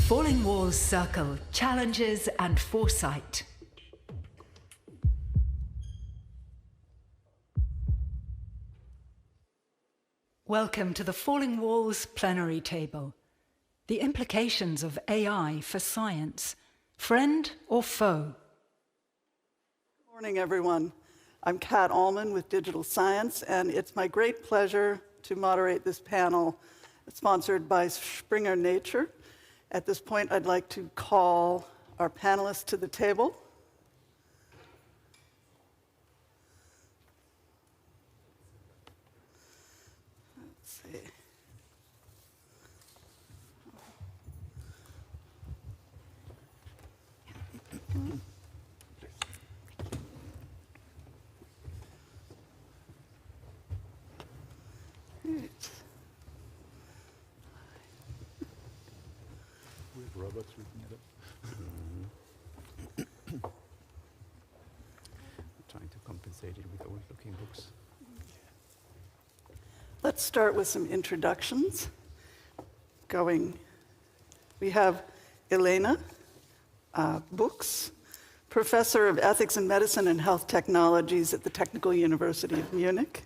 Falling Walls Circle, Challenges and Foresight. Welcome to the Falling Walls Plenary Table. The implications of AI for science, friend or foe? Good morning, everyone. I'm Kat Allman with Digital Science, and it's my great pleasure to moderate this panel sponsored by Springer Nature. At this point, I'd like to call our panelists to the table. Let's see. Robots looking at it. Trying to compensate it with old-looking books. Let's start with some introductions. We have Alena, Buyx, Professor of Ethics in Medicine and Health Technologies at the Technical University of Munich.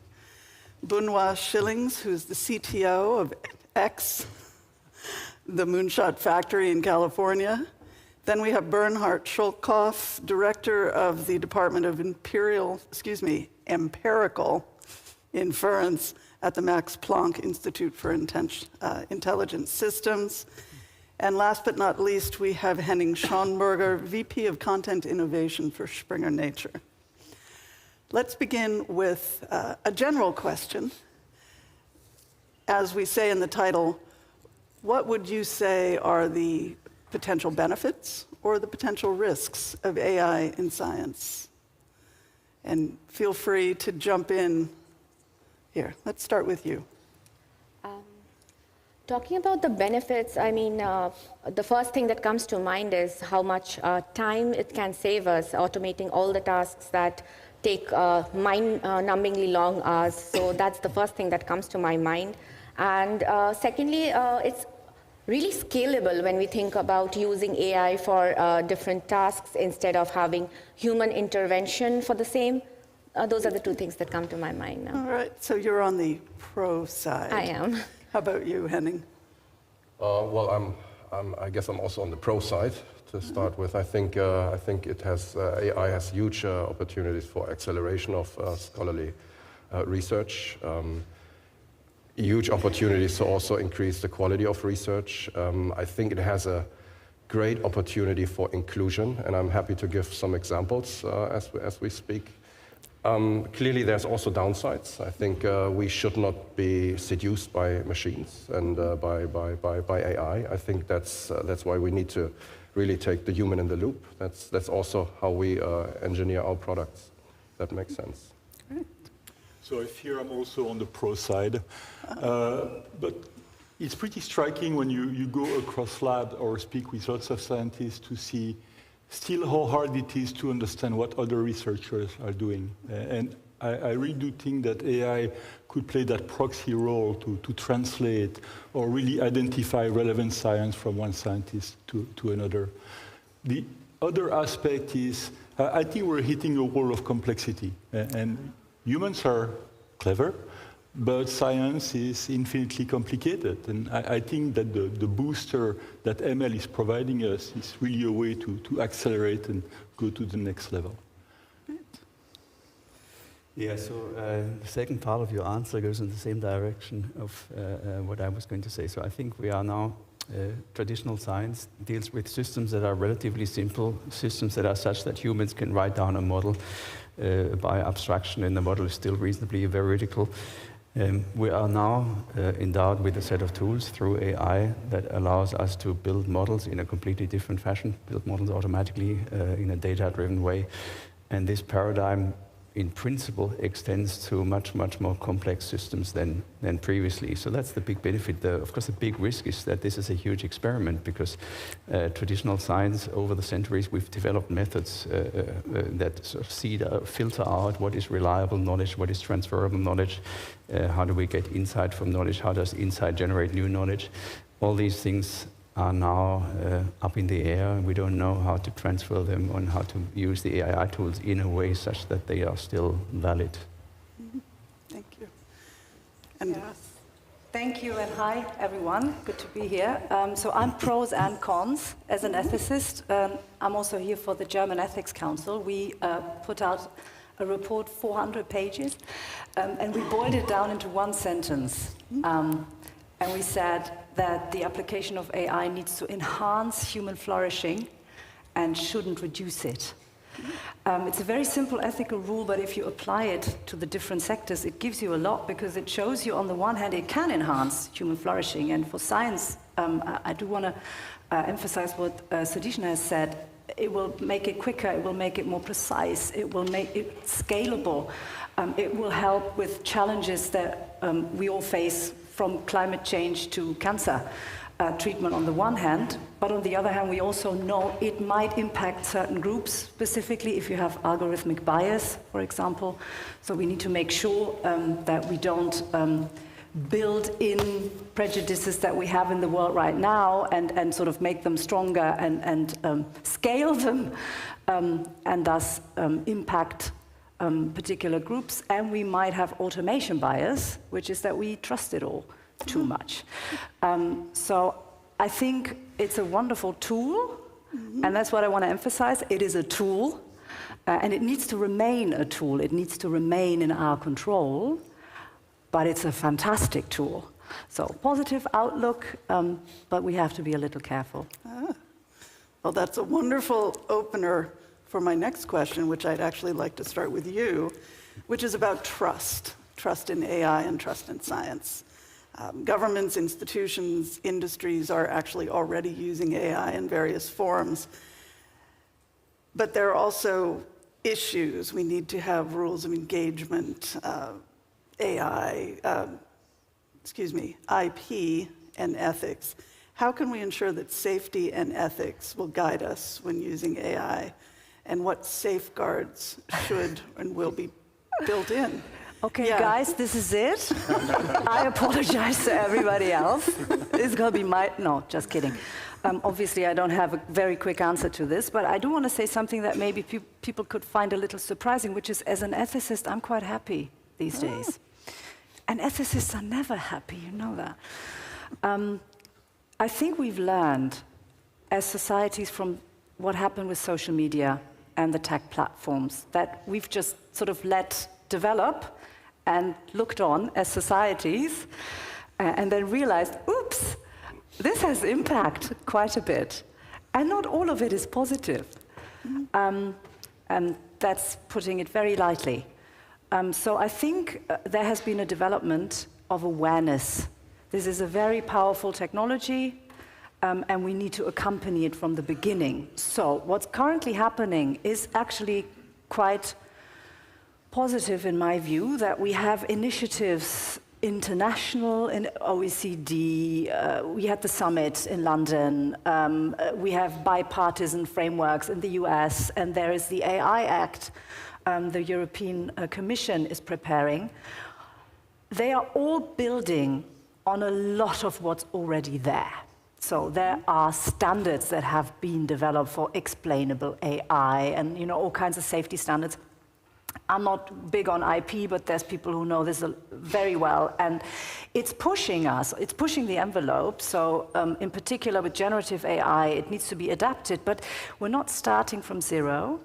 Benoit Schillings, who's the CTO of X, the Moonshot factory in California. Then we have Bernhard Schölkopf, director of the Department of Empirical Inference at the Max Planck Institute for Intelligent Systems. And last but not least, we have Henning Schönenberger, VP of Content Innovation for Springer Nature. Let's begin with a general question. As we say in the title, what would you say are the potential benefits or the potential risks of AI in science? And feel free to jump in here. Let's start with you. Talking about the benefits, I mean, the first thing that comes to mind is how much time it can save us, automating all the tasks that take mind-numbingly long hours. So that's the first thing that comes to my mind. And secondly, it's really scalable when we think about using AI for different tasks instead of having human intervention for the same. Those are the two things that come to my mind now. All right, so you're on the pro side. I am. How about you, Henning? Well, I guess I'm also on the pro side to start with. I think AI has huge opportunities for acceleration of scholarly research. Huge opportunities to also increase the quality of research. I think it has a great opportunity for inclusion, and I'm happy to give some examples as we speak. Clearly, there's also downsides. I think we should not be seduced by machines and by AI. I think that's why we need to really take the human in the loop. That's also how we engineer our products. That makes sense. Great. So I fear I'm also on the pro side. But it's pretty striking when you go across labs or speak with lots of scientists to see still how hard it is to understand what other researchers are doing. And I really do think that AI could play that proxy role to translate or really identify relevant science from one scientist to another. The other aspect is, I think we're hitting a wall of complexity. And humans are clever, but science is infinitely complicated. And I think that the booster that ML is providing us is really a way to accelerate and go to the next level. Yeah, so the second part of your answer goes in the same direction of what I was going to say. So I think we are now, traditional science deals with systems that are relatively simple, systems that are such that humans can write down a model by abstraction, and the model is still reasonably veridical. We are now endowed with a set of tools through AI that allows us to build models in a completely different fashion, build models automatically in a data-driven way. And this paradigm, in principle, extends to much, much more complex systems than previously. So that's the big benefit. Of course, the big risk is that this is a huge experiment because traditional science, over the centuries, we've developed methods that sort of filter out what is reliable knowledge, what is transferable knowledge, how do we get insight from knowledge, how does insight generate new knowledge. All these things are now up in the air, and we don't know how to transfer them and how to use the AI tools in a way such that they are still valid. Thank you. And Yes. Thank you, and hi, everyone. Good to be here. So I'm pros and cons. As an ethicist, I'm also here for the German Ethics Council. We put out a report, 400 pages, and we boiled it down into one sentence. And we said that the application of AI needs to enhance human flourishing and shouldn't reduce it. It's a very simple ethical rule, but if you apply it to the different sectors, it gives you a lot, because it shows you, on the one hand, it can enhance human flourishing. And for science, I do want to emphasize what Sudeshna has said. It will make it quicker, it will make it more precise, it will make it scalable. It will help with challenges that we all face, from climate change to cancer treatment on the one hand, but on the other hand, we also know it might impact certain groups, specifically if you have algorithmic bias, for example. So we need to make sure that we don't build in prejudices that we have in the world right now and sort of make them stronger and scale them and thus impact particular groups. And we might have automation bias, which is that we trust it all too much. So I think it's a wonderful tool, and that's what I want to emphasize. It is a tool, and it needs to remain a tool. It needs to remain in our control, but it's a fantastic tool. So positive outlook, but we have to be a little careful. well, that's a wonderful opener for my next question, which I'd actually like to start with you, which is about trust. Trust in AI and trust in science. Governments, institutions, industries are actually already using AI in various forms. But there are also issues. We need to have rules of engagement, AI, IP, and ethics. How can we ensure that safety and ethics will guide us when using AI? And what safeguards should and will be built in? Okay, guys, this is it. I apologize to everybody else. It's going to be no, just kidding. Obviously, I don't have a very quick answer to this, but I do want to say something that maybe people could find a little surprising, which is, as an ethicist, I'm quite happy these days. And ethicists are never happy, you know that. I think we've learned, as societies, from what happened with social media and the tech platforms, that we've just sort of let develop and looked on as societies, and then realized, oops, this has impact quite a bit. And not all of it is positive. And that's putting it very lightly. So I think there has been a development of awareness. This is a very powerful technology, and we need to accompany it from the beginning. So what's currently happening is actually quite positive in my view, that we have initiatives international in OECD, we had the summit in London, we have bipartisan frameworks in the US, and there is the AI Act the European Commission is preparing. They are all building on a lot of what's already there. So there are standards that have been developed for explainable AI and all kinds of safety standards. I'm not big on IP, but there's people who know this very well, and it's pushing us, it's pushing the envelope. So in particular with generative AI, it needs to be adapted, but we're not starting from zero.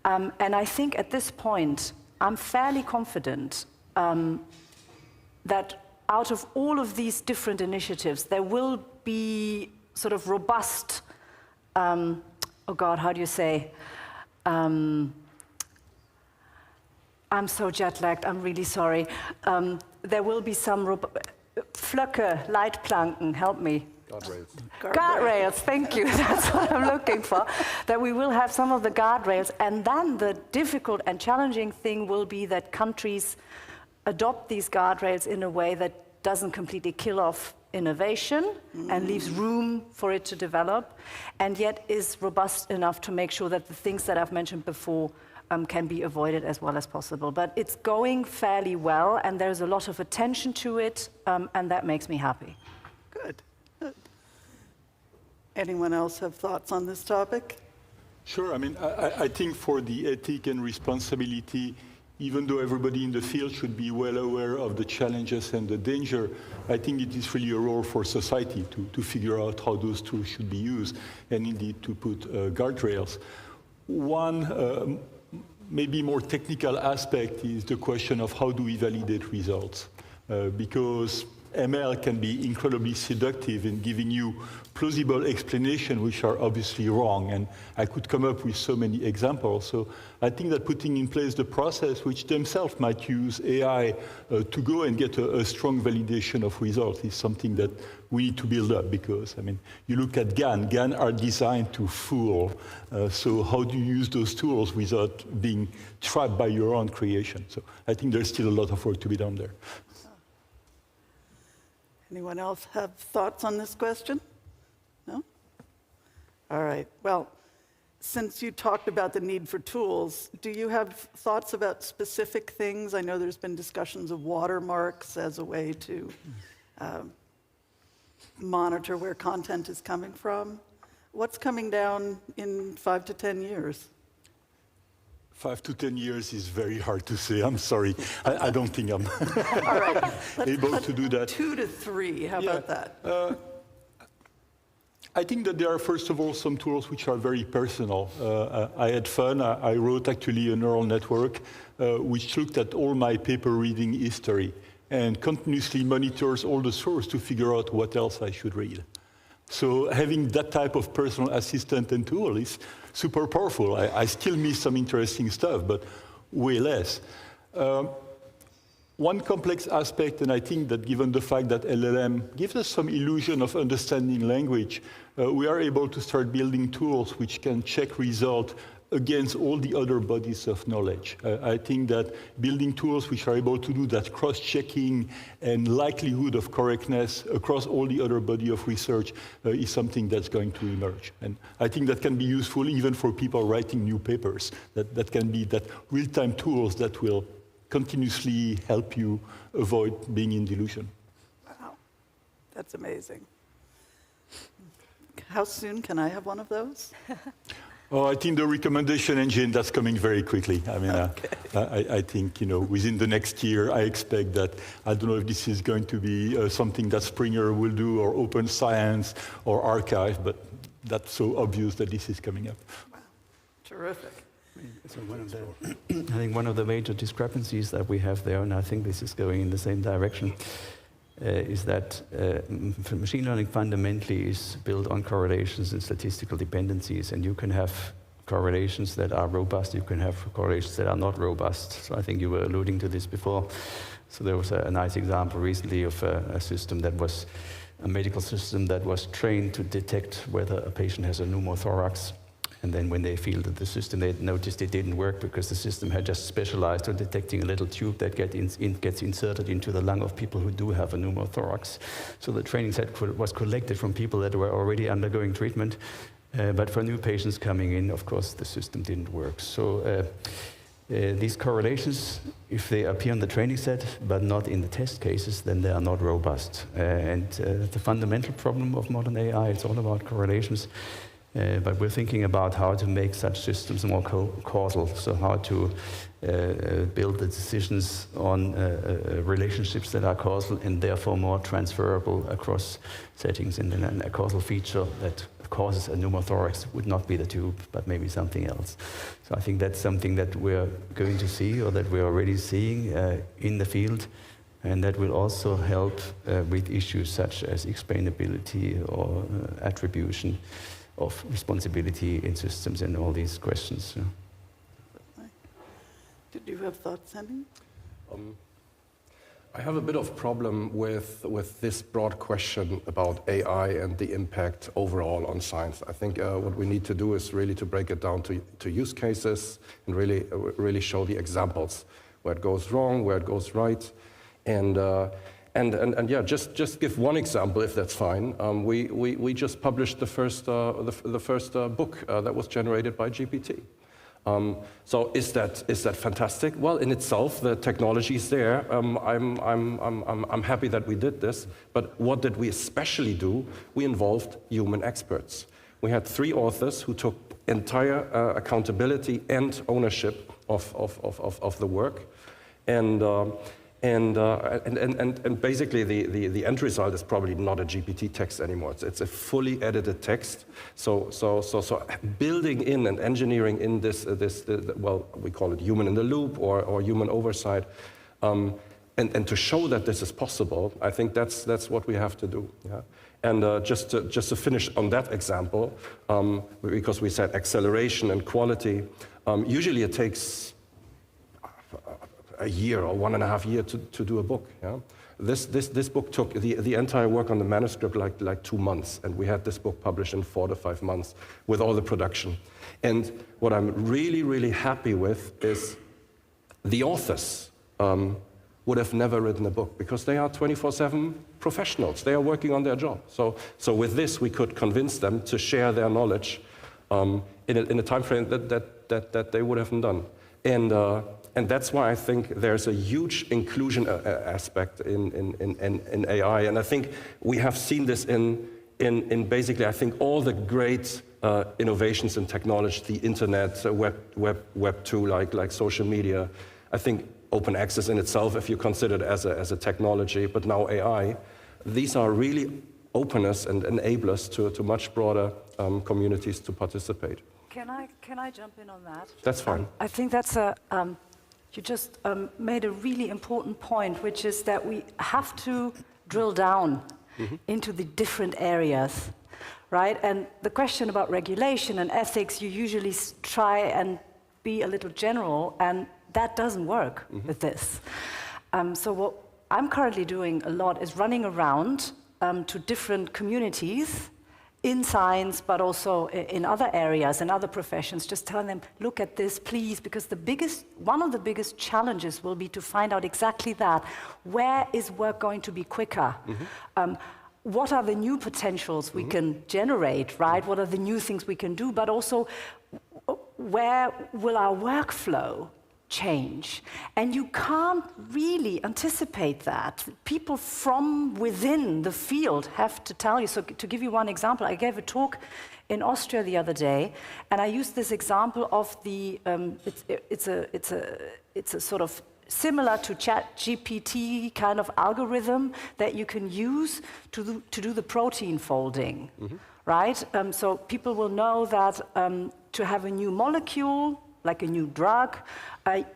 And I think at this point, I'm fairly confident that out of all of these different initiatives, there will be sort of robust, oh God, how do you say? I'm so jet-lagged, I'm really sorry. There will be some Flöcke, Leitplanken, help me. Guardrails. Guardrails, thank you, that's what I'm looking for. That we will have some of the guardrails, and then the difficult and challenging thing will be that countries adopt these guardrails in a way that doesn't completely kill off innovation and leaves room for it to develop, and yet is robust enough to make sure that the things that I've mentioned before can be avoided as well as possible. But it's going fairly well, and there's a lot of attention to it, and that makes me happy. Good. Good. Anyone else have thoughts on this topic? Sure. I mean, I think for the ethic and responsibility, even though everybody in the field should be well aware of the challenges and the danger, I think it is really a role for society to figure out how those tools should be used and indeed to put guardrails. One maybe more technical aspect is the question of how do we validate results, because ML can be incredibly seductive in giving you plausible explanations which are obviously wrong, and I could come up with so many examples. So I think that putting in place the process which themselves might use AI to go and get a strong validation of results is something that we need to build up, because, I mean, you look at GAN are designed to fool. So how do you use those tools without being trapped by your own creation? So I think there's still a lot of work to be done there. Anyone else have thoughts on this question? No? All right. Well, since you talked about the need for tools, do you have thoughts about specific things? I know there's been discussions of watermarks as a way to monitor where content is coming from. What's coming down in 5 to 10 years? 5 to 10 years is very hard to say. I'm sorry. I don't think I'm All right. able to do that. 2 to 3, how about that? I think that there are, first of all, some tools which are very personal. I had fun. I wrote actually a neural network which looked at all my paper reading history and continuously monitors all the source to figure out what else I should read. So having that type of personal assistant and tool is super powerful. I still miss some interesting stuff, but way less. One complex aspect, and I think that given the fact that LLM gives us some illusion of understanding language, we are able to start building tools which can check results against all the other bodies of knowledge. I think that building tools which are able to do that cross-checking and likelihood of correctness across all the other body of research is something that's going to emerge. And I think that can be useful even for people writing new papers. That can be that real-time tools that will continuously help you avoid being in delusion. Wow, that's amazing. How soon can I have one of those? Oh, I think the recommendation engine, that's coming very quickly. I mean, I think, within the next year, I expect that, I don't know if this is going to be something that Springer will do, or Open Science, or Archive, but that's so obvious that this is coming up. Wow, terrific. So I think one of the major discrepancies that we have there, and I think this is going in the same direction, is that machine learning fundamentally is built on correlations and statistical dependencies, and you can have correlations that are robust, you can have correlations that are not robust. So I think you were alluding to this before. So there was a nice example recently of a system that was a medical system that was trained to detect whether a patient has a pneumothorax. And then when they feel that the system, they noticed it didn't work because the system had just specialized on detecting a little tube that gets inserted into the lung of people who do have a pneumothorax. So the training set was collected from people that were already undergoing treatment. But for new patients coming in, of course, the system didn't work. So these correlations, if they appear in the training set but not in the test cases, then they are not robust. And the fundamental problem of modern AI, it's all about correlations. But we're thinking about how to make such systems more causal, so how to build the decisions on relationships that are causal and therefore more transferable across settings. And then a causal feature that causes a pneumothorax would not be the tube, but maybe something else. So I think that's something that we're going to see, or that we're already seeing in the field, and that will also help with issues such as explainability or attribution of responsibility in systems and all these questions. Did you have thoughts, Henning? I have a bit of problem with this broad question about AI and the impact overall on science. I think what we need to do is really to break it down to use cases and really show the examples where it goes wrong, where it goes right, and yeah, just give one example, if that's fine. We just published the first book that was generated by GPT. So is that fantastic? Well, in itself, the technology is there. I'm happy that we did this. But what did we especially do? We involved human experts. We had 3 authors who took entire accountability and ownership of the work, and basically the end result is probably not a GPT text anymore. It's a fully edited text. So building in and engineering in this well, we call it human in the loop or human oversight, and to show that this is possible, I think that's what we have to do. Yeah? And just to finish on that example, because we said acceleration and quality, usually it takes a year or 1.5 years to do a book. Yeah? This book took the entire work on the manuscript like 2 months, and we had this book published in 4 to 5 months with all the production. And what I'm really, really happy with is the authors would have never written a book because they are 24/7 professionals. They are working on their job. So with this, we could convince them to share their knowledge in a time frame that they would have done. And that's why I think there's a huge inclusion aspect in AI. And I think we have seen this in basically, I think, all the great innovations in technology, the internet, Web 2, like social media. I think open access in itself, if you consider it as a technology, but now AI, these are really openness and enablers to much broader communities to participate. Can I jump in on that? That's fine. I think that's you just made a really important point, which is that we have to drill down into the different areas, right? And the question about regulation and ethics, you usually try and be a little general, and that doesn't work with this. So what I'm currently doing a lot is running around to different communities in science, but also in other areas and other professions, just telling them, look at this, please, because one of the biggest challenges will be to find out exactly that. Where is work going to be quicker? What are the new potentials we can generate, right? What are the new things we can do? But also, where will our workflow change? And you can't really anticipate that. People from within the field have to tell you. So to give you one example, I gave a talk in Austria the other day, and I used this example of the, it's a sort of similar to ChatGPT kind of algorithm that you can use to do the protein folding, right? So people will know that to have a new molecule, like a new drug,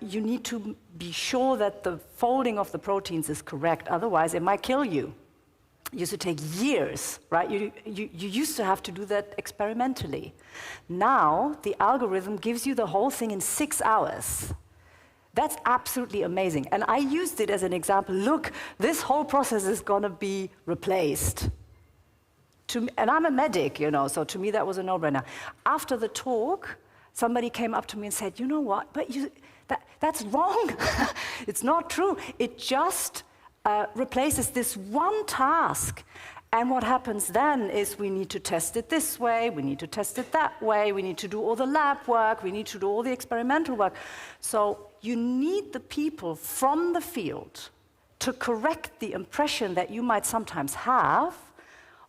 you need to be sure that the folding of the proteins is correct, otherwise it might kill you. It used to take years, right? You used to have to do that experimentally. Now, the algorithm gives you the whole thing in 6 hours. That's absolutely amazing. And I used it as an example. Look, this whole process is going to be replaced. And I'm a medic, you know, so to me that was a no-brainer. After the talk, somebody came up to me and said, you know what, but that's wrong. It's not true. It just replaces this one task. And what happens then is we need to test it this way, we need to test it that way, we need to do all the lab work, we need to do all the experimental work. So you need the people from the field to correct the impression that you might sometimes have.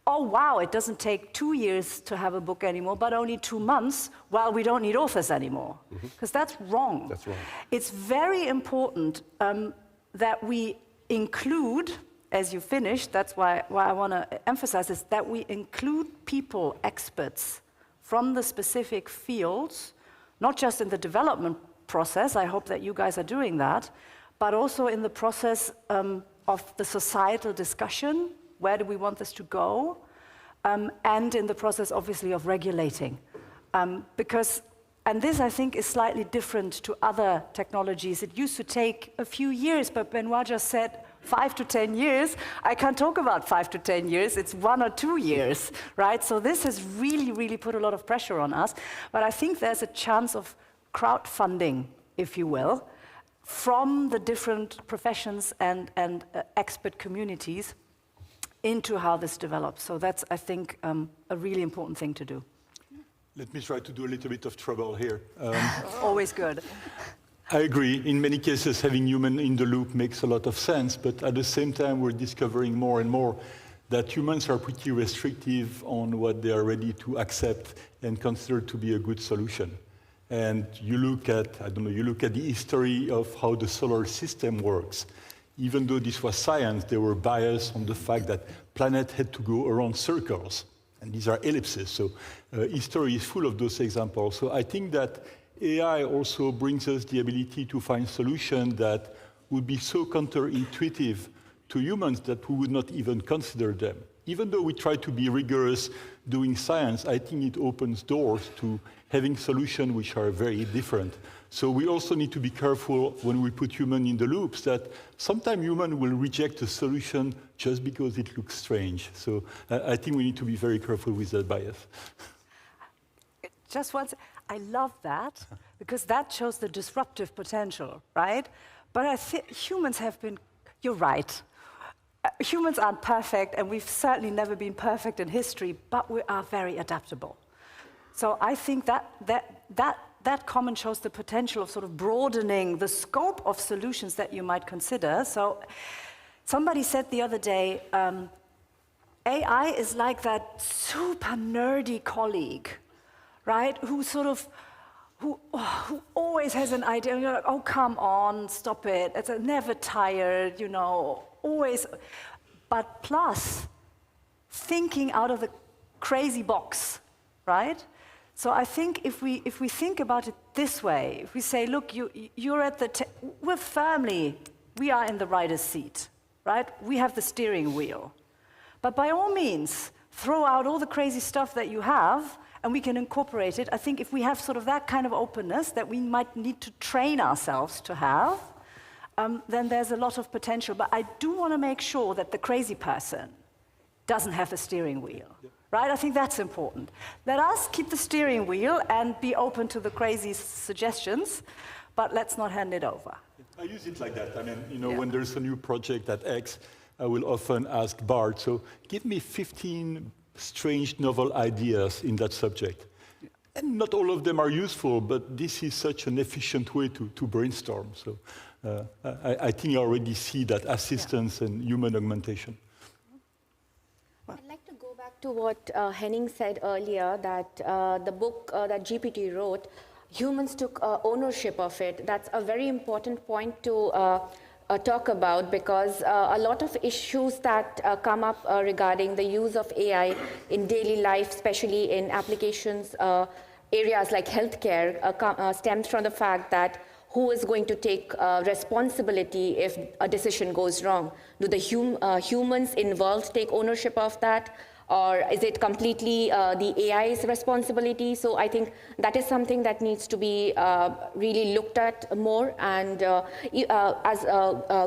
Oh, wow, it doesn't take 2 years to have a book anymore, but only 2 months. Well, we don't need authors anymore. Because that's wrong. That's wrong. It's very important that we include, as you finish, that's why I want to emphasize this, that we include people, experts, from the specific fields, not just in the development process, I hope that you guys are doing that, but also in the process of the societal discussion. Where do we want this to go? And in the process, obviously, of regulating. Because, and this, I think, is slightly different to other technologies. It used to take a few years, but Benoit just said 5 to 10 years. I can't talk about 5 to 10 years. It's 1 or 2 years, right? So this has really, really put a lot of pressure on us. But I think there's a chance of crowdfunding, if you will, from the different professions and expert communities into how this develops. So that's, I think, a really important thing to do. Let me try to do a little bit of trouble here. Always good. I agree. In many cases, having human in the loop makes a lot of sense, but at the same time, we're discovering more and more that humans are pretty restrictive on what they are ready to accept and consider to be a good solution. And you look at, you look at the history of how the solar system works. Even though this was science, they were biased on the fact that planets had to go around circles. And these are ellipses. So history is full of those examples. So I think that AI also brings us the ability to find solutions that would be so counterintuitive to humans that we would not even consider them. Even though we try to be rigorous doing science, I think it opens doors to having solutions which are very different. So we also need to be careful when we put human in the loops that sometimes human will reject a solution just because it looks strange. So I think we need to be very careful with that bias. Just once, I love that because that shows the disruptive potential, right? But I think humans have been, you're right. Humans aren't perfect, and we've certainly never been perfect in history, but we are very adaptable. So I think that comment shows the potential of sort of broadening the scope of solutions that you might consider. So somebody said the other day, AI is like that super nerdy colleague, right? Who always has an idea. And you're like, oh, come on, stop it. It's never tired, you know, always. But plus, thinking out of the crazy box, right? So I think if we think about it this way, if we say, look, you're at we're firmly, we are in the rider's seat, right? We have the steering wheel. But by all means, throw out all the crazy stuff that you have, and we can incorporate it. I think if we have sort of that kind of openness that we might need to train ourselves to have, then there's a lot of potential. But I do want to make sure that the crazy person doesn't have the steering wheel, right? I think that's important. Let us keep the steering wheel and be open to the crazy suggestions, but let's not hand it over. I use it like that. I mean, you know, when there's a new project at X, I will often ask Bart, so give me 15 strange novel ideas in that subject. And not all of them are useful, but this is such an efficient way to brainstorm. So I think I already see that assistance and human augmentation. I'd like to go back to what Henning said earlier, that the book that GPT wrote, humans took ownership of it. That's a very important point to talk about, because a lot of issues that come up regarding the use of AI in daily life, especially in applications areas like healthcare, stems from the fact that who is going to take responsibility if a decision goes wrong? Do the humans involved take ownership of that? Or is it completely the AI's responsibility? So I think that is something that needs to be really looked at more. And as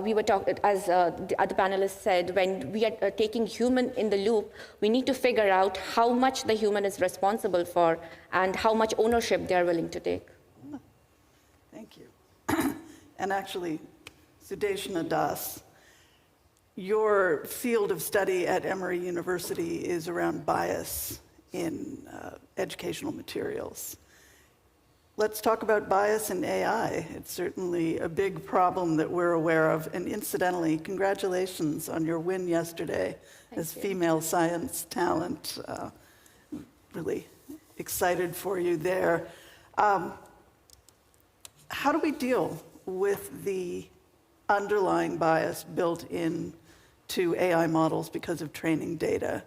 we were talking, as the other panelists said, when we are taking human in the loop, we need to figure out how much the human is responsible for and how much ownership they are willing to take. Thank you. And actually, Sudeshna Das, your field of study at Emory University is around bias in educational materials. Let's talk about bias in AI. It's certainly a big problem that we're aware of. And incidentally, congratulations on your win yesterday as female science talent. Really excited for you there. How do we deal with the underlying bias built in to AI models because of training data?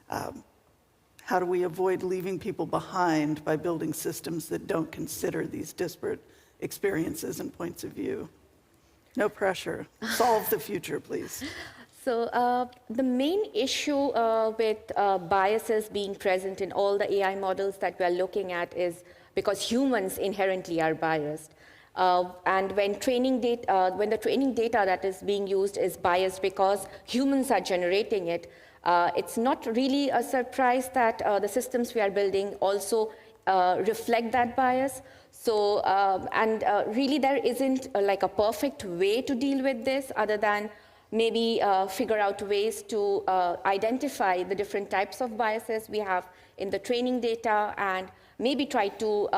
How do we avoid leaving people behind by building systems that don't consider these disparate experiences and points of view? No pressure. Solve the future, please. So the main issue with biases being present in all the AI models that we are looking at is because humans inherently are biased. And when the training data that is being used is biased because humans are generating it, it's not really a surprise that the systems we are building also reflect that bias. So, really there isn't like a perfect way to deal with this other than maybe figure out ways to identify the different types of biases we have in the training data, and maybe try to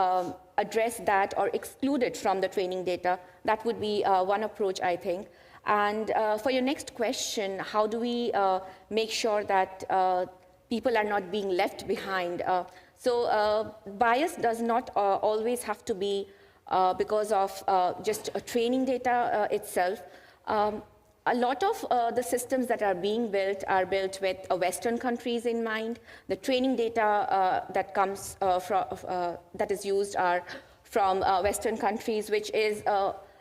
address that or exclude it from the training data. That would be one approach, I think. And for your next question, how do we make sure that people are not being left behind? So bias does not always have to be because of just training data itself. A lot of the systems that are built with Western countries in mind. The training data that comes that is used are from Western countries, which is,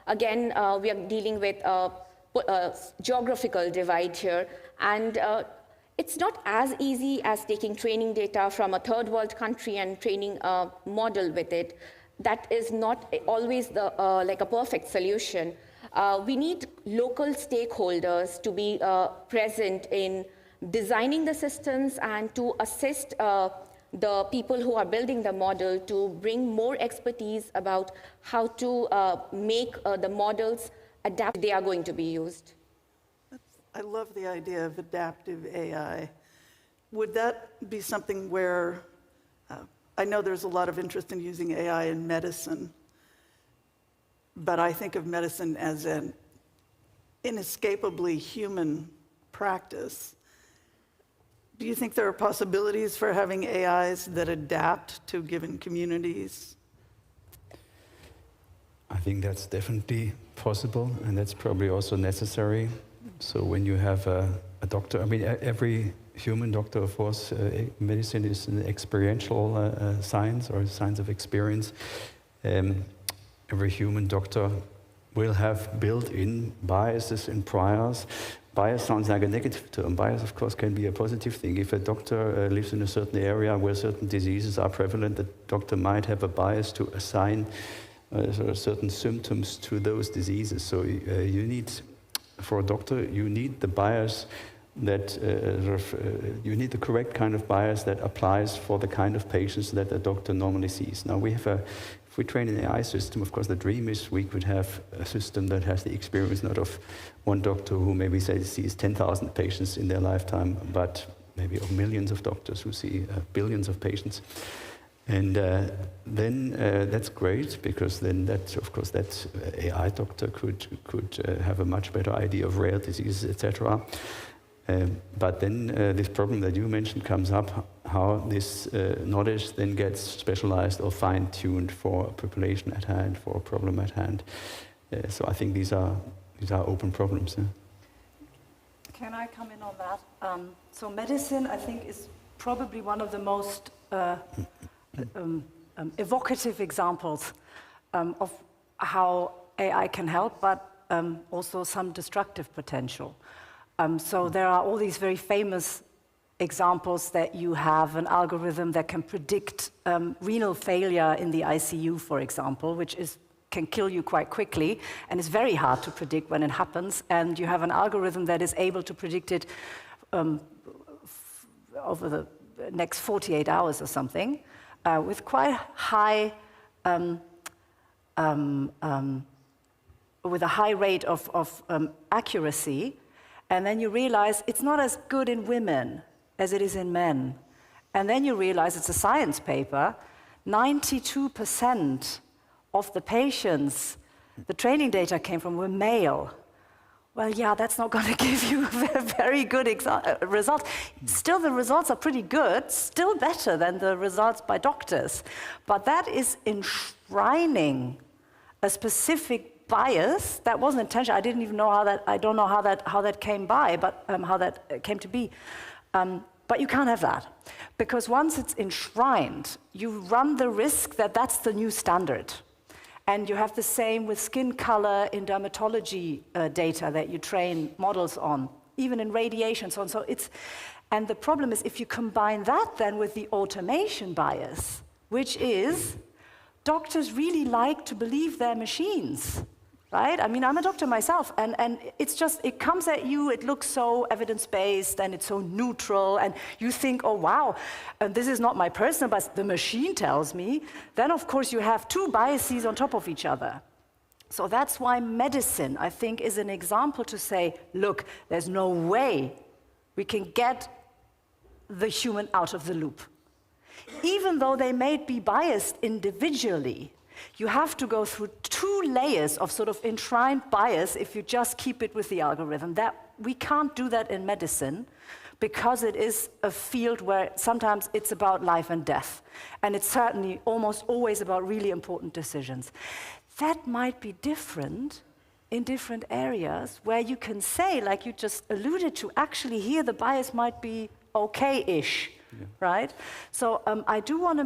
again, we are dealing with a geographical divide here. And it's not as easy as taking training data from a third world country and training a model with it. That is not always like a perfect solution. We need local stakeholders to be present in designing the systems and to assist the people who are building the model to bring more expertise about how to make the models adapt. They are going to be used. I love the idea of adaptive AI. Would that be something where, I know there's a lot of interest in using AI in medicine, but I think of medicine as an inescapably human practice. Do you think there are possibilities for having AIs that adapt to given communities? I think that's definitely possible, and that's probably also necessary. So when you have a doctor, I mean, every human doctor, of course, medicine is an experiential science, or a science of experience. Every human doctor will have built-in biases and priors. Bias sounds like a negative term. Bias, of course, can be a positive thing. If a doctor lives in a certain area where certain diseases are prevalent, the doctor might have a bias to assign sort of certain symptoms to those diseases. So you need, for a doctor, you need the bias that you need the correct kind of bias that applies for the kind of patients that a doctor normally sees. Now we have if we train an AI system, of course the dream is we could have a system that has the experience not of one doctor who maybe sees 10,000 patients in their lifetime, but maybe of millions of doctors who see billions of patients. And then that's great, because then that, of course, that AI doctor could have a much better idea of rare diseases, etc. But then this problem that you mentioned comes up, how this knowledge then gets specialized or fine-tuned for a population at hand, for a problem at hand. So I think these are open problems. Yeah. Can I come in on that? So medicine, I think, is probably one of the most evocative examples of how AI can help, but also some destructive potential. So there are all these very famous examples that you have an algorithm that can predict renal failure in the ICU, for example, which can kill you quite quickly, and it's very hard to predict when it happens. And you have an algorithm that is able to predict it over the next 48 hours or something, with quite high, with a high rate of accuracy. And then you realize it's not as good in women as it is in men. And then you realize it's a science paper, 92% of the patients the training data came from were male. Well, yeah, that's not going to give you a very good result. Still, the results are pretty good, still better than the results by doctors. But that is enshrining a specific bias that wasn't intentional. I didn't even know how that. I don't know how that came by, but how that came to be. But you can't have that, because once it's enshrined, you run the risk that that's the new standard. And you have the same with skin color in dermatology data that you train models on, even in radiation, so on. So and the problem is if you combine that then with the automation bias, which is doctors really like to believe they're machines. Right? I mean, I'm a doctor myself, and it's just, it comes at you, it looks so evidence-based, and it's so neutral, and you think, oh, wow, this is not my personal bias, the machine tells me. Then, of course, you have two biases on top of each other. So that's why medicine, I think, is an example to say, look, there's no way we can get the human out of the loop. Even though they may be biased individually, you have to go through 2 layers of sort of enshrined bias if you just keep it with the algorithm. That we can't do that in medicine because it is a field where sometimes it's about life and death. And it's certainly almost always about really important decisions. That might be different in different areas where you can say, like you just alluded to, actually here the bias might be okay-ish, right? So I do want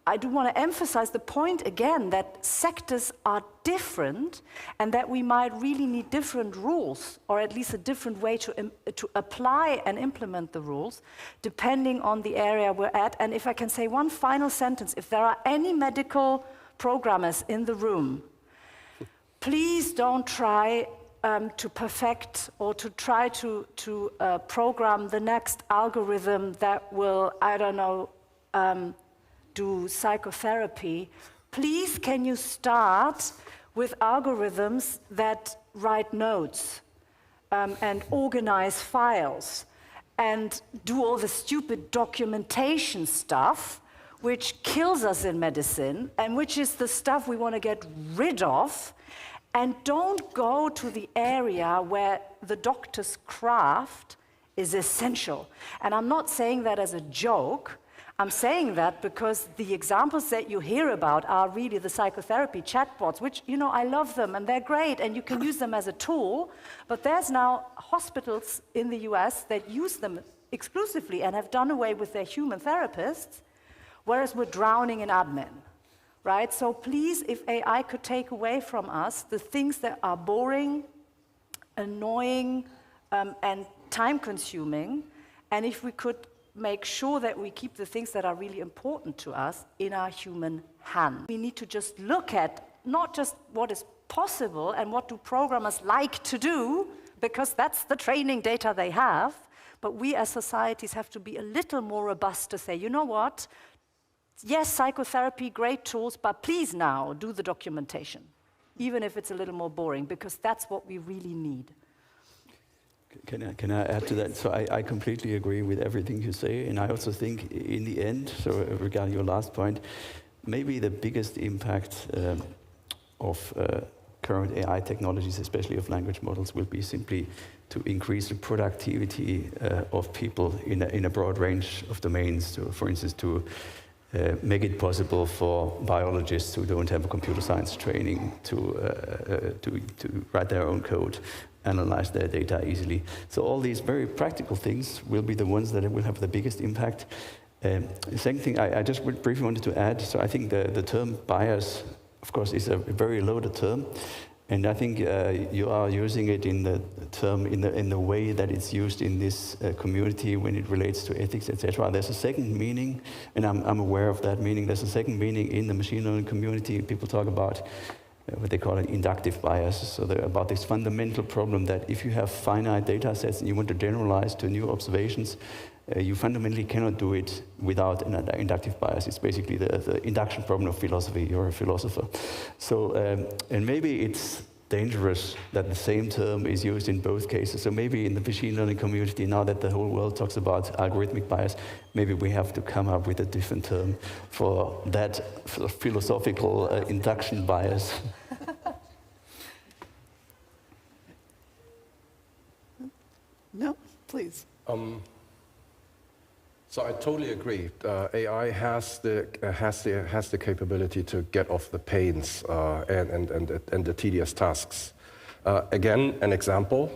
to emphasize the point again that sectors are different and that we might really need different rules, or at least a different way to apply and implement the rules, depending on the area we're at. And if I can say one final sentence, if there are any medical programmers in the room, please don't try to perfect or to try to program the next algorithm that will, I don't know, do psychotherapy. Please, can you start with algorithms that write notes and organize files and do all the stupid documentation stuff which kills us in medicine and which is the stuff we want to get rid of. And don't go to the area where the doctor's craft is essential. And I'm not saying that as a joke. I'm saying that because the examples that you hear about are really the psychotherapy chatbots, which, you know, I love them and they're great and you can use them as a tool. But there's now hospitals in the US that use them exclusively and have done away with their human therapists, whereas we're drowning in admin. Right? So please, if AI could take away from us the things that are boring, annoying, and time-consuming, and if we could make sure that we keep the things that are really important to us in our human hand. We need to just look at not just what is possible and what do programmers like to do, because that's the training data they have, but we as societies have to be a little more robust to say, you know what? Yes, psychotherapy, great tools, but please now do the documentation, even if it's a little more boring, because that's what we really need. Can I add to that? So I completely agree with everything you say, and I also think in the end, so regarding your last point, maybe the biggest impact of current AI technologies, especially of language models, will be simply to increase the productivity of people in a broad range of domains. So, for instance, to make it possible for biologists who don't have a computer science training to write their own code, analyze their data easily. So all these very practical things will be the ones that will have the biggest impact. The second thing I just briefly wanted to add, so I think the term bias, of course, is a very loaded term. And I think you are using it in the term, in the way that it's used in this community when it relates to ethics, etc. There's a second meaning, and I'm aware of that meaning. There's a second meaning in the machine learning community. People talk about what they call an inductive bias. So they're about this fundamental problem that if you have finite data sets and you want to generalize to new observations, you fundamentally cannot do it without an inductive bias. It's basically the induction problem of philosophy. You're a philosopher. So, and maybe it's dangerous that the same term is used in both cases. So maybe in the machine learning community, now that the whole world talks about algorithmic bias, maybe we have to come up with a different term for that philosophical induction bias. No, please. So I totally agree. AI has the capability to get off the pains and the tedious tasks. Again, an example.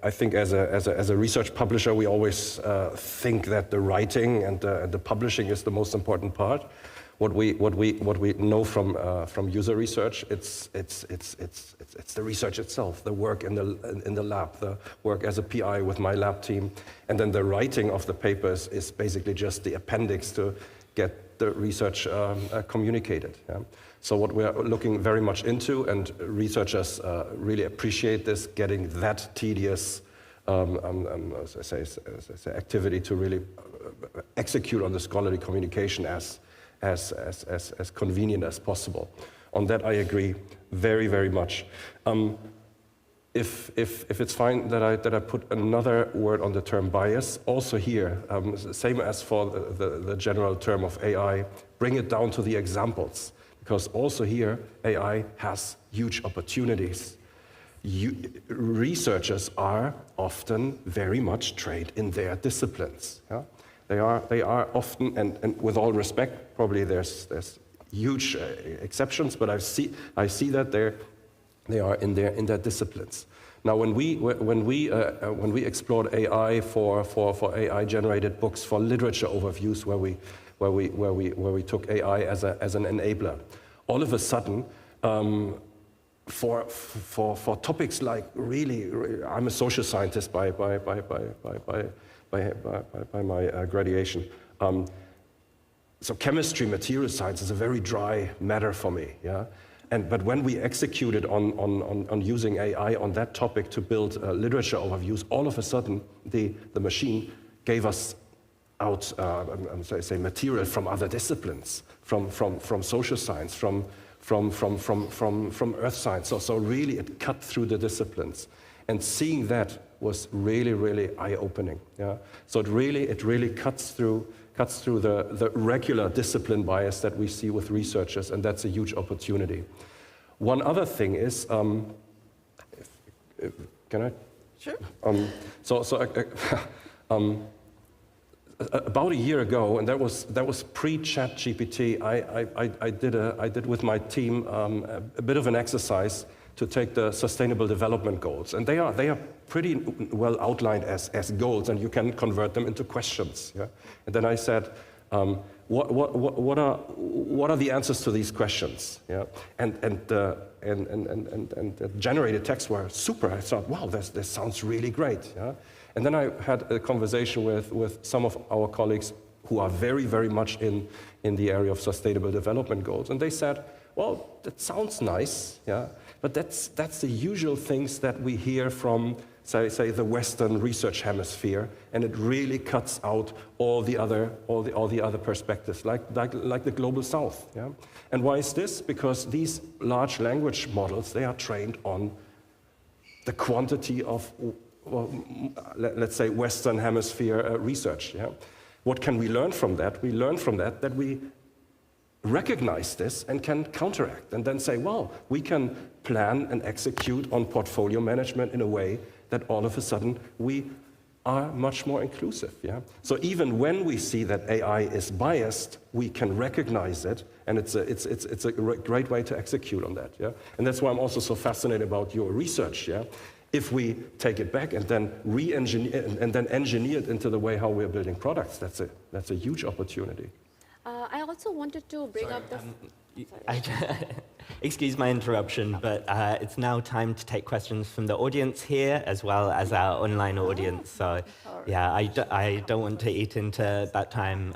I think as a research publisher, we always think that the writing and the publishing is the most important part. What we know from user research, it's the research itself, the work in the lab, the work as a PI with my lab team, and then the writing of the papers is basically just the appendix to get the research communicated. Yeah? So what we're looking very much into, and researchers really appreciate this, getting that tedious as I say, activity to really execute on the scholarly communication as convenient as possible. On that I agree very, very much. If it's fine that I put another word on the term bias, also here, same as for the general term of AI, bring it down to the examples, because also here AI has huge opportunities. Researchers are often very much trained in their disciplines. Yeah? They are often, and with all respect, probably there's huge exceptions, but I see that they are in their disciplines. Now, when we explored AI for AI-generated books, for literature overviews, where we took AI as an enabler, all of a sudden, for topics like really, I'm a social scientist by my graduation. So chemistry, material science is a very dry matter for me. Yeah. But when we executed on using AI on that topic to build literature overviews, all of a sudden the machine gave us out say material from other disciplines, from social science, from earth science. So really it cut through the disciplines, and seeing that was really, really eye-opening. Yeah. So it really cuts through the regular discipline bias that we see with researchers, and that's a huge opportunity. One other thing is, can I? Sure. About a year ago, and that was pre-ChatGPT, I did with my team a bit of an exercise to take the Sustainable Development Goals, and they are pretty well outlined as goals, and you can convert them into questions. Yeah? And then I said, what are the answers to these questions? Yeah? And the generated texts were super. I thought, wow, this sounds really great. Yeah? And then I had a conversation with some of our colleagues who are very, very much in the area of Sustainable Development Goals, and they said, well, that sounds nice, yeah, but that's the usual things that we hear from, say the Western research hemisphere, and it really cuts out all the other perspectives, like the global South. Yeah? And why is this? Because these large language models, they are trained on the quantity of, well, let's say, Western hemisphere research. Yeah? What can we learn from that? We learn from that we recognize this and can counteract, and then say, well, we can plan and execute on portfolio management in a way that all of a sudden we are much more inclusive. Yeah? So even when we see that AI is biased, we can recognize it, and it's a great way to execute on that. Yeah? And that's why I'm also so fascinated about your research. Yeah? If we take it back and then re-engineer and then engineer it into the way how we're building products, that's a huge opportunity. I also wanted to bring up the... Excuse my interruption, but it's now time to take questions from the audience here as well as our online audience. So, yeah, I don't want to eat into that time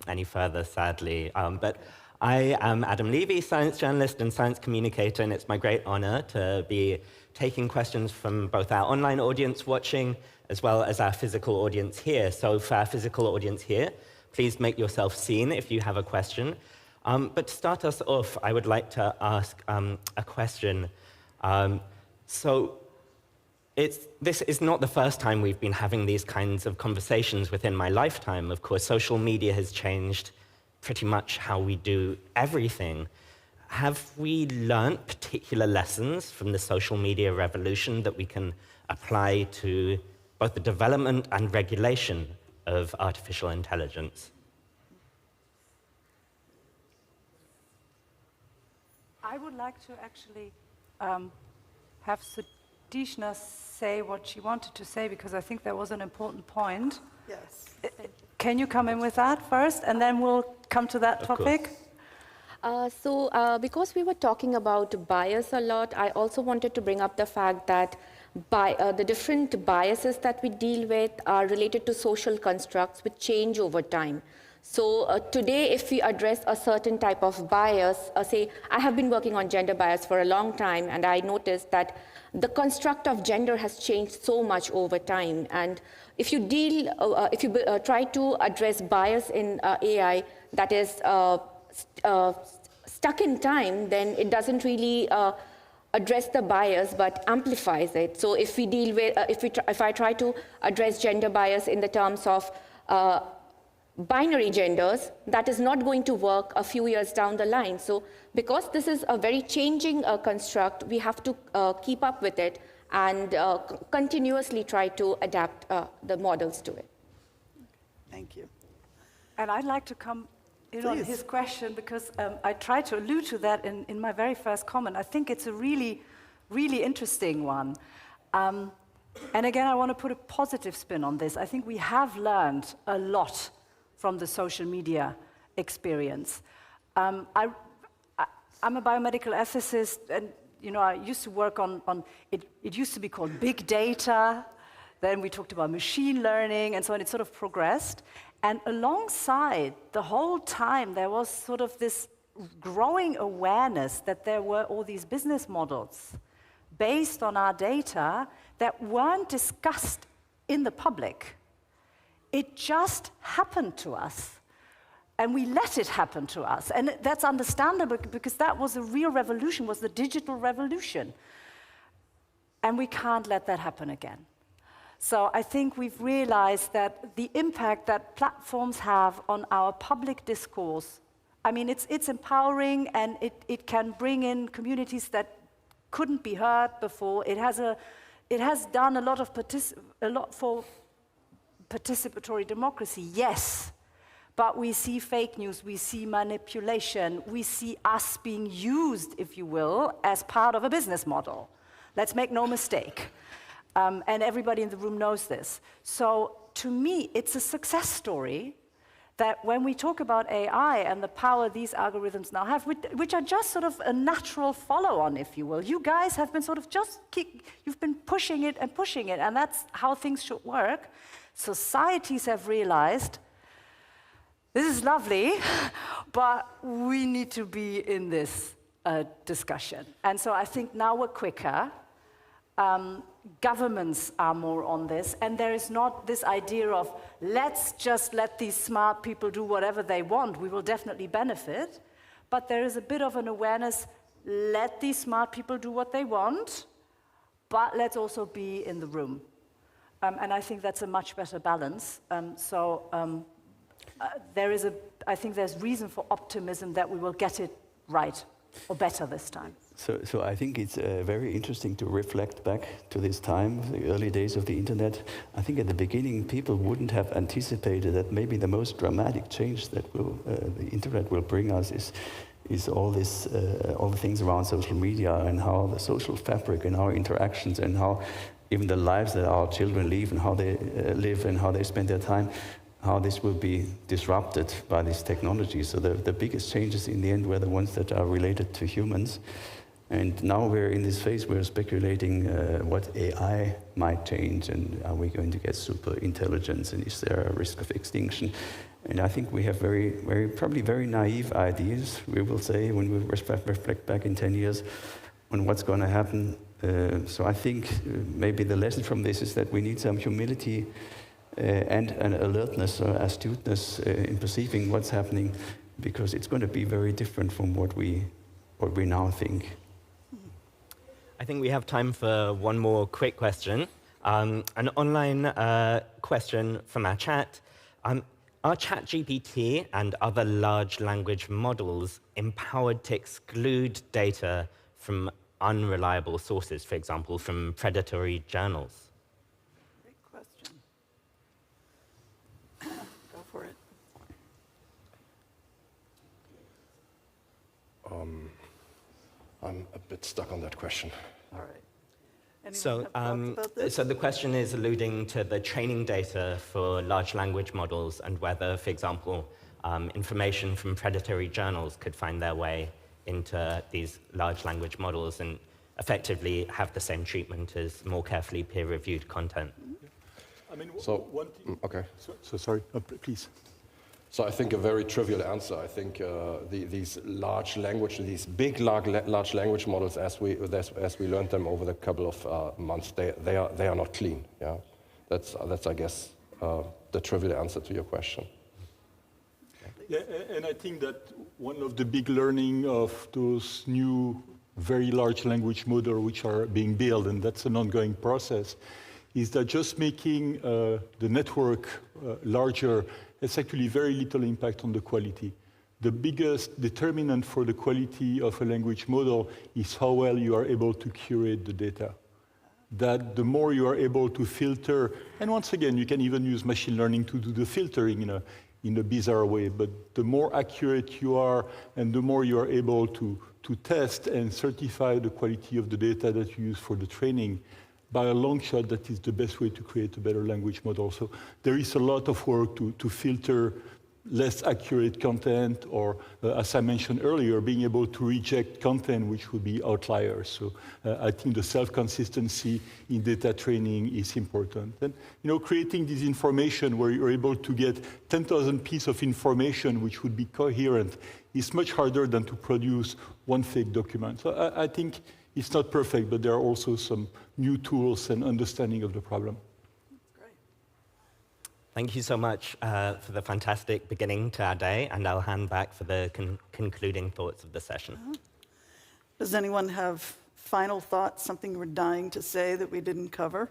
any further, sadly. But I am Adam Levy, science journalist and science communicator, and it's my great honor to be taking questions from both our online audience watching as well as our physical audience here. So for our physical audience here, please make yourself seen if you have a question. But to start us off, I would like to ask a question. This is not the first time we've been having these kinds of conversations within my lifetime. Of course, social media has changed pretty much how we do everything. Have we learned particular lessons from the social media revolution that we can apply to both the development and regulation of artificial intelligence? I would like to actually have Sudeshna say what she wanted to say, because I think that was an important point. Yes. Can you come in with that first, and then we'll come to that topic? Because we were talking about bias a lot, I also wanted to bring up the fact that the different biases that we deal with are related to social constructs which change over time. So today, if we address a certain type of bias, say, I have been working on gender bias for a long time, and I noticed that the construct of gender has changed so much over time. And if you try to address bias in AI that is stuck in time, then it doesn't really address the bias, but amplifies it. So if we deal with, if I try to address gender bias in the terms of binary genders, that is not going to work a few years down the line. So because this is a very changing construct, we have to keep up with it and continuously try to adapt the models to it. Thank you. And I'd like to come in on Please. his question, because I tried to allude to that in my very first comment. I think it's a really, really interesting one. And again, I want to put a positive spin on this. I think we have learned a lot from the social media experience. I'm a biomedical ethicist, and I used to work on it used to be called big data, then we talked about machine learning, and so on. It sort of progressed. And alongside, the whole time, there was sort of this growing awareness that there were all these business models based on our data that weren't discussed in the public. It just happened to us, and we let it happen to us. And that's understandable, because that was a real revolution, was the digital revolution. And we can't let that happen again. So I think we've realized that the impact that platforms have on our public discourse, I mean, it's empowering, and it can bring in communities that couldn't be heard before. It has done a lot for participatory democracy, yes. But we see fake news, we see manipulation, we see us being used, if you will, as part of a business model. Let's make no mistake. And everybody in the room knows this. So to me, it's a success story that when we talk about AI and the power these algorithms now have, which are just sort of a natural follow-on, if you will. You guys have been sort of you've been pushing it, and that's how things should work. Societies have realized, this is lovely, but we need to be in this discussion. And so I think now we're quicker. Governments are more on this, and there is not this idea of, let's just let these smart people do whatever they want, we will definitely benefit. But there is a bit of an awareness, let these smart people do what they want, but let's also be in the room. And I think that's a much better balance. I think there's reason for optimism that we will get it right, or better this time. So I think it's very interesting to reflect back to this time, the early days of the internet. I think at the beginning, people wouldn't have anticipated that maybe the most dramatic change that the internet will bring us is all the things around social media, and how the social fabric and our interactions, and how even the lives that our children live, and how they live, and how they spend their time, how this will be disrupted by this technology. So the biggest changes in the end were the ones that are related to humans. And now we're in this phase, we're speculating what AI might change, and are we going to get super intelligence, and is there a risk of extinction? And I think we have probably very naive ideas, we will say, when we reflect back in 10 years on what's going to happen. So I think maybe the lesson from this is that we need some humility and an alertness or astuteness in perceiving what's happening, because it's going to be very different from what we now think. I think we have time for one more quick question. An online question from our chat. Are ChatGPT and other large language models empowered to exclude data from unreliable sources, for example, from predatory journals? Great question. Go for it. I'm a bit stuck on that question. All right. Anyone So, have thoughts about this? so the question is alluding to the training data for large language models, and whether, for example, information from predatory journals could find their way into these large language models and effectively have the same treatment as more carefully peer-reviewed content. I mean, So, one thing. okay. So sorry, please. So I think a very trivial answer. I think these big large language models, as we learned them over the couple of months, they are not clean. Yeah, that's I guess the trivial answer to your question. Yeah, and I think that one of the big learning of those new very large language models which are being built, and that's an ongoing process, is that just making the network larger has actually very little impact on the quality. The biggest determinant for the quality of a language model is how well you are able to curate the data. That the more you are able to filter, and once again, you can even use machine learning to do the filtering in a bizarre way, but the more accurate you are and the more you are able to test and certify the quality of the data that you use for the training, by a long shot, that is the best way to create a better language model. So there is a lot of work to filter less accurate content, or as I mentioned earlier, being able to reject content which would be outliers. So I think the self-consistency in data training is important. And creating this information where you're able to get 10,000 pieces of information which would be coherent is much harder than to produce one fake document. So I think it's not perfect, but there are also some new tools and understanding of the problem. Thank you so much for the fantastic beginning to our day, and I'll hand back for the concluding thoughts of the session. Does anyone have final thoughts, something we're dying to say that we didn't cover?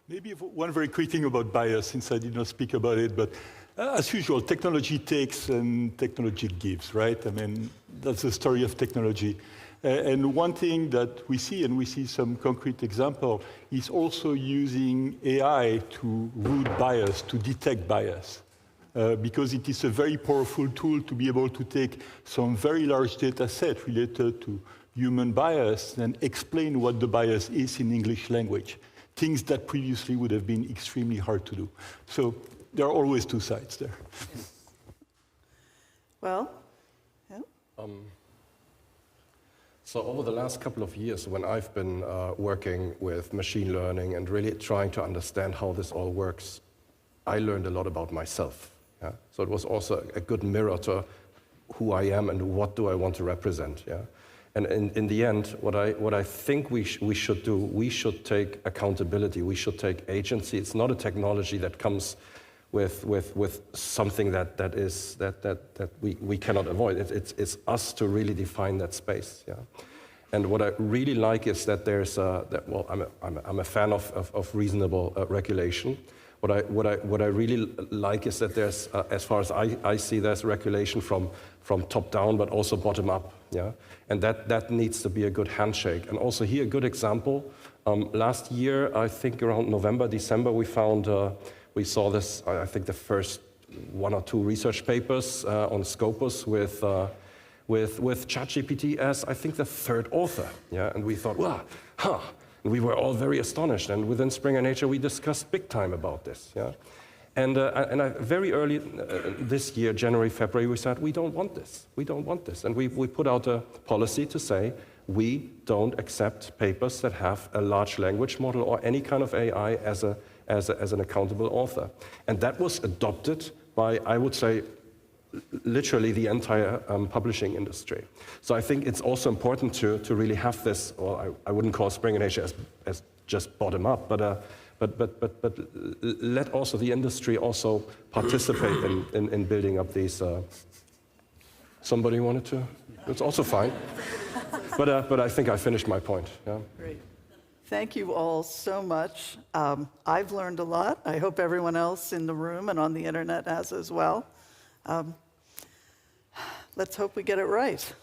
Maybe one very quick thing about bias, since I did not speak about it, but as usual, technology takes and technology gives, right? I mean, that's the story of technology. And one thing that we see, and we see some concrete example, is also using AI to root bias, to detect bias. Because it is a very powerful tool to be able to take some very large data set related to human bias and explain what the bias is in English language. Things that previously would have been extremely hard to do. So there are always two sides there. Well, yeah. So over the last couple of years, when I've been working with machine learning and really trying to understand how this all works, I learned a lot about myself. Yeah? So it was also a good mirror to who I am and what do I want to represent. Yeah? And in the end, what I think we should do, we should take accountability, we should take agency. It's not a technology that comes with something that we cannot avoid. It's us to really define that space. Yeah? And what I really like is that there's I'm a fan of reasonable regulation. What I really like is that there's, as far as I see, there's regulation from top down, but also bottom up. Yeah, and that needs to be a good handshake. And also here, a good example. Last year, I think around November, December, we saw this. I think the first 1 or 2 research papers on Scopus with ChatGPT as, I think, the 3rd author. Yeah, and we thought, wow, huh. And we were all very astonished, and within Springer Nature we discussed big time about this. Yeah? And very early this year, January, February, we said, we don't want this. We don't want this. And we put out a policy to say, we don't accept papers that have a large language model or any kind of AI as an accountable author. And that was adopted by, I would say, literally the entire publishing industry. So I think it's also important to really have this, or I wouldn't call Springer Nature as just bottom up, but let also the industry also participate in building up these. Somebody wanted to? It's also fine. But I think I finished my point. Yeah. Great. Thank you all so much. I've learned a lot. I hope everyone else in the room and on the internet has as well. Let's hope we get it right.